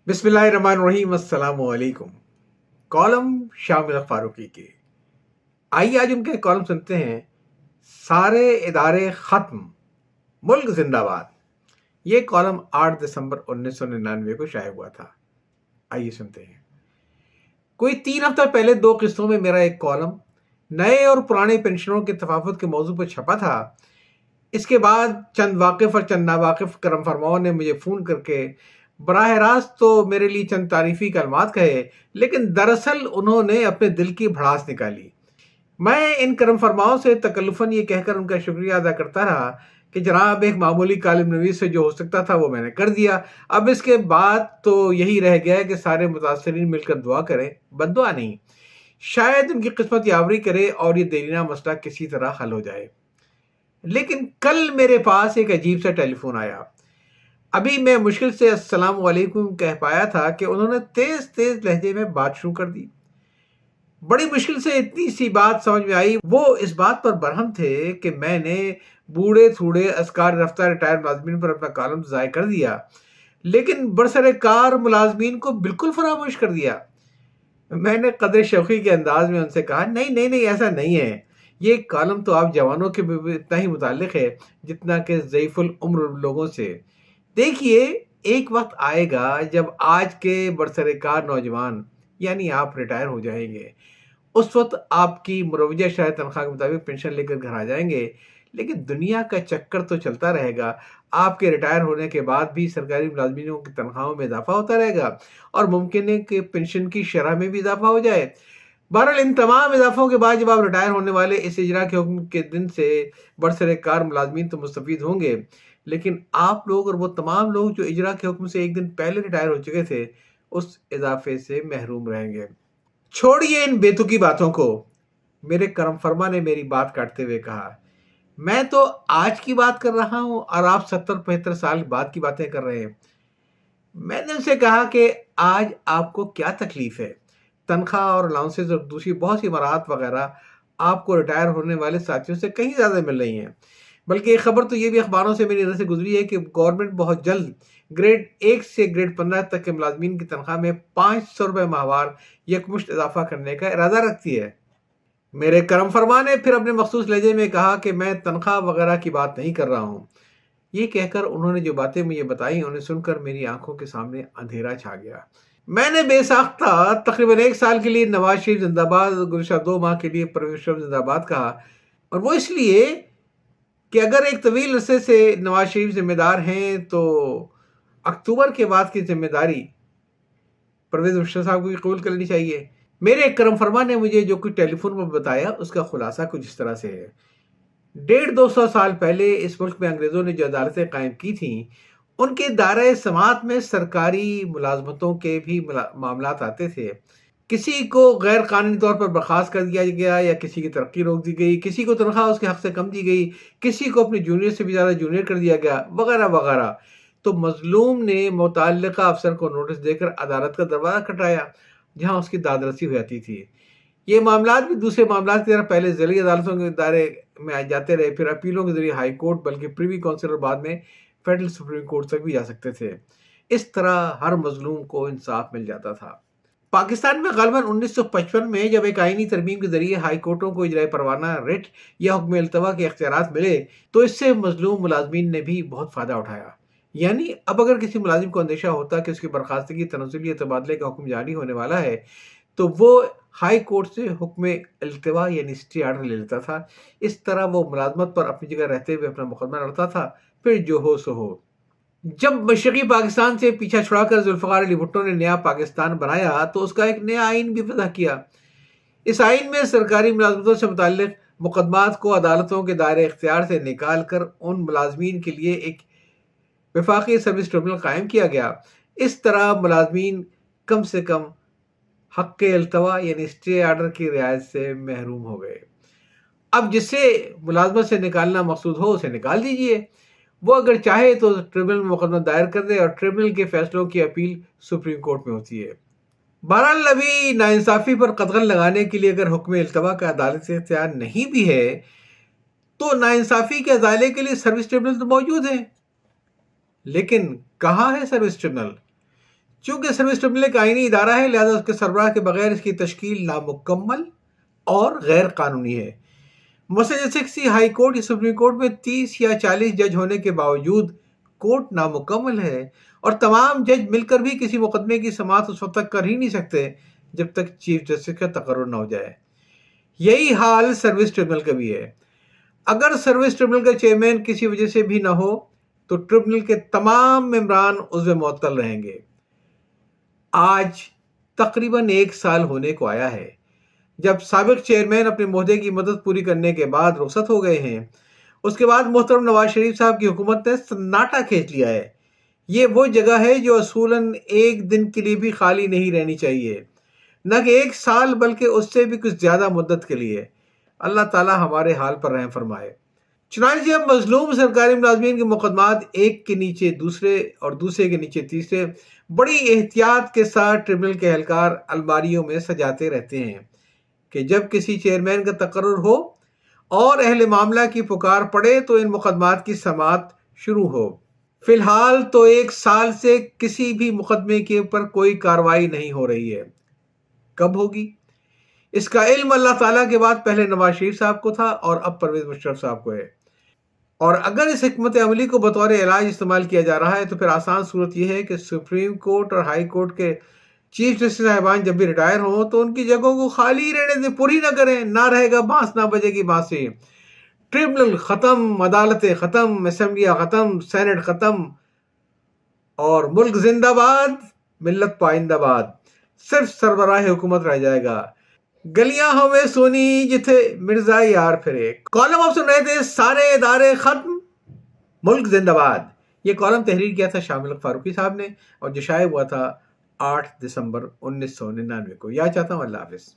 बिस्मिल्लाहिर्रहमानिर्रहीम। अस्सलाम वालेकुम। कॉलम शामिल फारूकी के। आइए आज उनके कॉलम सुनते हैं। सारे इदारे खत्म, मुल्क जिंदाबाद। ये कॉलम 8 दिसंबर 1999 को शाया हुआ था। आइए सुनते हैं। कोई 3 हफ्ता पहले 2 किस्तों में मेरा एक कॉलम नए और पुराने पेंशनरों के तफावत के मौजू पर छपा था। इसके बाद चंद वाकिफ और चंद नावाकिफ करम फरमाओं ने मुझे फ़ोन करके बराह रास्त तो मेरे लिए चंद तारीफ़ी कलमात कहे, लेकिन दरअसल उन्होंने अपने दिल की भड़ास निकाली। मैं इन करम फरमाओं से तकल्लुफ़न ये कहकर उनका शुक्रिया अदा करता रहा कि जनाब, एक मामूली कालिम नवीस से जो हो सकता था वो मैंने कर दिया। अब इसके बाद तो यही रह गया है कि सारे मुतासरीन मिलकर दुआ करें, बद्दुआ नहीं। शायद उनकी किस्मत यावरी करे और ये देरीना मसला किसी तरह हल हो जाए। लेकिन कल मेरे पास एक अजीब सा टेलीफोन आया। अभी मैं मुश्किल से अस्सलाम वालेकुम कह पाया था कि उन्होंने तेज तेज लहजे में बात शुरू कर दी। बड़ी मुश्किल से इतनी सी बात समझ में आई। वो इस बात पर बरहम थे कि मैंने बूढ़े थूड़े अस्कार रफ्ता रिटायर मुलाजमीन पर अपना कॉलम ज़ाय कर दिया, लेकिन बरसरे कार मुलाजमीन को बिल्कुल फरामोश कर दिया। मैंने कदर शौकी के अंदाज में उनसे कहा, नहीं नहीं नहीं, ऐसा नहीं है। ये कॉलम तो आप जवानों के भी इतना ही मुताल्लिक है जितना कि ज़ईफ़ुल उम्र लोगों से। देखिए, एक वक्त आएगा जब आज के बरसरेकार नौजवान यानी आप रिटायर हो जाएंगे। उस वक्त आपकी मुरवजा शायद तनख्वाह के मुताबिक पेंशन लेकर घर आ जाएंगे, लेकिन दुनिया का चक्कर तो चलता रहेगा। आपके रिटायर होने के बाद भी सरकारी मुलाजमीनों की तनख्वाहों में इजाफा होता रहेगा और मुमकिन है कि पेंशन की शरह में भी इजाफा हो जाए। बहरहाल इन तमाम इजाफों के बाद जब आप रिटायर होने वाले इस इजरा के हुक्म के दिन से बरसरेकार मुलाजमीन तो मुस्तफीद होंगे, लेकिन आप लोग और वो तमाम लोग जो इजरा के हुक्म से एक दिन पहले रिटायर हो चुके थे, उस इजाफे से महरूम रहेंगे। छोड़िए इन बेतुकी बातों को, मेरे करम फरमा ने मेरी बात काटते हुए कहा। मैं तो आज की बात कर रहा हूं और आप 70-75 साल बाद की बातें कर रहे हैं। मैंने उनसे कहा कि आज आपको क्या तकलीफ है? तनख्वाह और अलाउंसेस और दूसरी बहुत सी मराहत वगैरह आपको रिटायर होने वाले साथियों से कहीं ज़्यादा मिल रही हैं। बल्कि एक खबर तो ये भी अखबारों से मेरी नज़र से गुजरी है कि गवर्नमेंट बहुत जल्द ग्रेड 1 से ग्रेड 15 तक के मुलाजमीन की तनख्वाह में 500 रुपये माहवार यकमुश्त इजाफा करने का इरादा रखती है। मेरे करम फरमा ने फिर अपने मखसूस लहजे में कहा कि मैं तनख्वाह वगैरह की बात नहीं कर रहा हूँ। ये कहकर उन्होंने जो बातें मुझे बताई, उन्हें सुनकर मेरी आंखों के सामने अंधेरा छा गया। मैंने बेसाख्ता तकरीबन 1 साल के लिए नवाज शरीफ जिंदाबाद, गुज़श्ता 2 माह के लिए परवेज मुशर्रफ जिंदाबाद कहा, और वो इसलिए कि अगर एक तवील अरसे से नवाज शरीफ जिम्मेदार हैं तो अक्टूबर के बाद की जिम्मेदारी परवेज मुशर्रफ साहब को कबूल कर लेनी चाहिए। मेरे करम फरमा ने मुझे जो कुछ टेलीफोन पर बताया उसका खुलासा कुछ इस तरह से है। 150-200 साल पहले इस मुल्क में अंग्रेजों ने जो अदालतें कायम की थी, उनके दायरे समात में सरकारी मुलाजमतों के भी मामलात आते थे। किसी को गैर कानूनी तौर पर बर्खास्त कर दिया गया या किसी की तरक्की रोक दी गई, किसी को तनख्वाह उसके हक से कम दी गई, किसी को अपने जूनियर से भी ज़्यादा जूनियर कर दिया गया, वगैरह वगैरह। तो मजलूम ने मुतल्लिका अफसर को नोटिस देकर अदालत का दरवाज़ा खटकाया, जहाँ उसकी दादरसी हो जाती थी। ये मामलात भी दूसरे मामलात की तरह पहले ज़िली अदालतों के दायरे में आ जाते रहे, फिर अपीलों के जरिए हाई कोर्ट, बल्कि प्रीवी काउंसिल और बाद में फेडरल सुप्रीम कोर्ट तक भी जा सकते थे। इस तरह हर मजलूम को इंसाफ मिल जाता था। पाकिस्तान में ग़ालिबन 1955 में जब एक आईनी तरमीम के जरिए हाई कोर्टों को इजराई परवाना, रिट या हुक्म इल्तवा के इख्तियारात मिले, तो इससे मजलूम मुलाजमीन ने भी बहुत फ़ायदा उठाया। यानी अब अगर किसी मुलाजिम को अंदेशा होता कि उसकी बर्खास्तगी, तनज़्ज़ुल या तबादले का हुक्म जारी होने वाला है, तो वो हाई कोर्ट से हुक्म इल्तवा यानी स्टे आर्डर ले लेता था। इस तरह वो मुलाजमत पर अपनी जगह रहते हुए अपना मुकदमा लड़ता था, फिर जो हो सो हो। जब मशरक़ी पाकिस्तान से पीछा छुड़ाकर जुल्फ़िकार अली भुट्टो ने नया पाकिस्तान बनाया, तो उसका एक नया आइन भी वज़ा किया। इस आइन में सरकारी मुलाजमतों से मुताल्लिक़ मुकदमात को अदालतों के दायरे इख्तियार से निकाल कर उन मुलाजमीन के लिए एक वफाकी सर्विस ट्रिब्यूनल कायम किया गया। इस तरह मुलाजमीन कम से कम हक़ इल्तवा यानी स्टे आर्डर की रियायत से महरूम हो गए। अब जिसे मुलाजमत से निकालना मकसूद हो उसे निकाल दीजिए। वो अगर चाहे तो ट्रिब्यूनल में मुकदमा दायर कर दे और ट्रिब्यूनल के फैसलों की अपील सुप्रीम कोर्ट में होती है। बहरहाल अभी नाइंसाफ़ी पर कदगन लगाने के लिए अगर हुक्म इल्तवा का अदालत से इख्तियार नहीं भी है, तो नाइंसाफ़ी के अजाले के लिए सर्विस ट्रिब्यूनल तो मौजूद है। लेकिन कहाँ है सर्विस ट्रिब्यूनल? چونکہ سروس ٹربیونل ایک آئینی ادارہ ہے، لہذا اس کے سربراہ کے بغیر اس کی تشکیل نامکمل اور غیر قانونی ہے۔ مثلا جیسے کسی ہائی کورٹ یا سپریم کورٹ میں 30 یا 40 جج ہونے کے باوجود کورٹ نامکمل ہے، اور تمام جج مل کر بھی کسی مقدمے کی سماعت اس وقت تک کر ہی نہیں سکتے جب تک چیف جسٹس کا تقرر نہ ہو جائے۔ یہی حال سروس ٹربیونل کا بھی ہے۔ اگر سروس ٹربیونل کا چیئرمین کسی وجہ سے بھی نہ ہو تو ٹربیونل کے تمام ممبران عضو معطل رہیں گے۔ آج تقریباً 1 سال ہونے کو آیا ہے جب سابق چیئرمین اپنے عہدے کی مدت پوری کرنے کے بعد رخصت ہو گئے ہیں۔ اس کے بعد محترم نواز شریف صاحب کی حکومت نے سناٹا کھینچ لیا ہے۔ یہ وہ جگہ ہے جو اصولاً 1 دن کے لیے بھی خالی نہیں رہنی چاہیے، نہ کہ 1 سال بلکہ اس سے بھی کچھ زیادہ مدت کے لیے۔ اللہ تعالی ہمارے حال پر رحم فرمائے۔ چنانچہ اب مظلوم سرکاری ملازمین کے مقدمات ایک کے نیچے دوسرے اور دوسرے کے نیچے تیسرے بڑی احتیاط کے ساتھ ٹربیونل کے اہلکار الماریوں میں سجاتے رہتے ہیں کہ جب کسی چیئرمین کا تقرر ہو اور اہل معاملہ کی پکار پڑے تو ان مقدمات کی سماعت شروع ہو۔ فی الحال تو 1 سال سے کسی بھی مقدمے کے اوپر کوئی کارروائی نہیں ہو رہی ہے۔ کب ہوگی؟ اس کا علم اللہ تعالیٰ کے بعد پہلے نواز شریف صاحب کو تھا اور اب پرویز مشرف صاحب کو ہے۔ اور اگر اس حکمت عملی کو بطور علاج استعمال کیا جا رہا ہے تو پھر آسان صورت یہ ہے کہ سپریم کورٹ اور ہائی کورٹ کے چیف جسٹس صاحبان جب بھی ریٹائر ہوں تو ان کی جگہوں کو خالی رہنے دیں، پوری نہ کریں، نہ رہے گا بانس نہ بجے گی بانسری۔ ٹربیونل ختم، عدالتیں ختم، اسمبلیاں ختم، سینٹ ختم، اور ملک زندہ باد، ملت پائندہ باد۔ صرف سربراہ حکومت رہ جائے گا۔ گلیاں ہوئے سونی جتھے مرزا یار پھرے۔ کالم آپ سن رہے تھے سارے ادارے ختم، ملک زندہ باد۔ یہ کالم تحریر کیا تھا شاہ ملک فاروقی صاحب نے اور جو شائع ہوا تھا 8 دسمبر 1999 کو۔ یاد چاہتا ہوں۔ اللہ حافظ۔